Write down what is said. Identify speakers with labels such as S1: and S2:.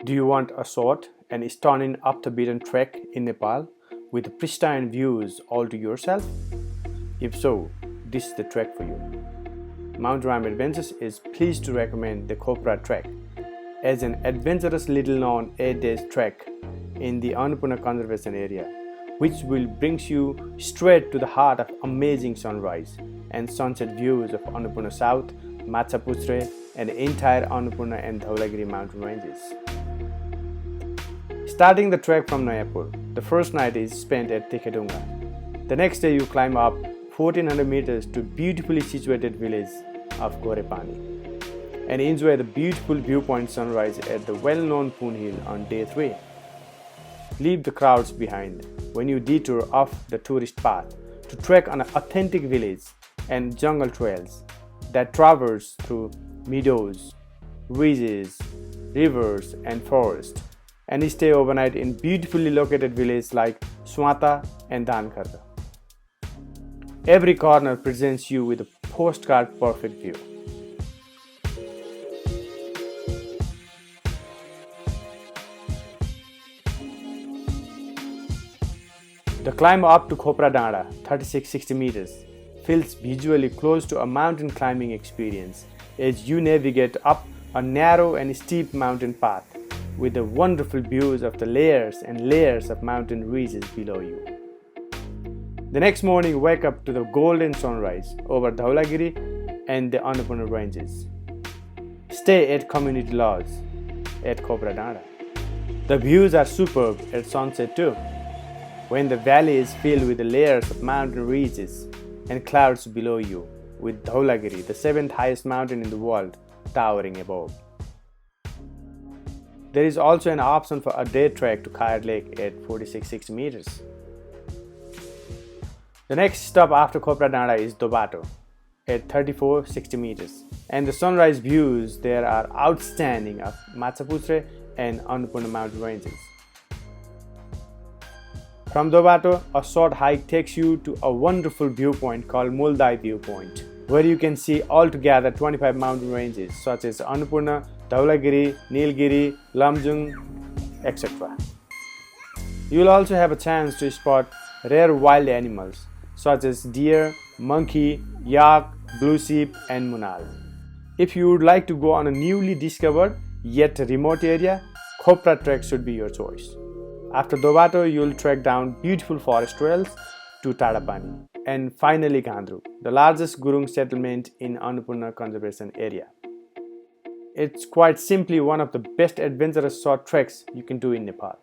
S1: Do you want a short and stunning off-the-beaten trek in Nepal with pristine views all to yourself? If so, this is the trek for you. Mount Ram Adventures is pleased to recommend the Khopra trek as an adventurous little-known 8-day trek in the Annapurna Conservation area, which will bring you straight to the heart of amazing sunrise and sunset views of Annapurna South, Machapuchare, and the entire Annapurna and Dhaulagiri mountain ranges. Starting the trek from Nayapool, the first night is spent at Tikhedunga. The next day you climb up 1400 meters to beautifully situated village of Ghorepani and enjoy the beautiful viewpoint sunrise at the well-known Poon Hill on day 3. Leave the crowds behind when you detour off the tourist path to trek on an authentic village and jungle trails that traverse through meadows, ridges, rivers, and forests, and stay overnight in beautifully located villages like Swanta and Dhan Kharka. Every corner presents you with a postcard perfect view. The climb up to Khopra Danda, 3660 meters, feels visually close to a mountain climbing experience as you navigate up a narrow and steep mountain path with the wonderful views of the layers and layers of mountain ridges below you. The next morning, wake up to the golden sunrise over Dhaulagiri and the Annapurna ranges. Stay at community lodge at Khopra Danda. The views are superb at sunset too, when the valley is filled with the layers of mountain ridges and clouds below you, with Dhaulagiri, the 7th highest mountain in the world, towering above. There is also an option for a day trek to Khyar Lake at 4660 meters. The next stop after Khopra Danda is Dobato at 3460 meters, and the sunrise views there are outstanding of Machapuchare and Annapurna mountain ranges. From Dobato, a short hike takes you to a wonderful viewpoint called Muldai Viewpoint, where you can see altogether 25 mountain ranges such as Annapurna, Dhaulagiri, Nilgiri, Lamjung, etc. You will also have a chance to spot rare wild animals such as deer, monkey, yak, blue sheep, and munal. If you would like to go on a newly discovered yet remote area, Khopra trek should be your choice. After Dobato, you will trek down beautiful forest trails to Ghorepani and finally Gandru, the largest Gurung settlement in Annapurna Conservation area. It's quite simply one of the best adventurous short treks you can do in Nepal.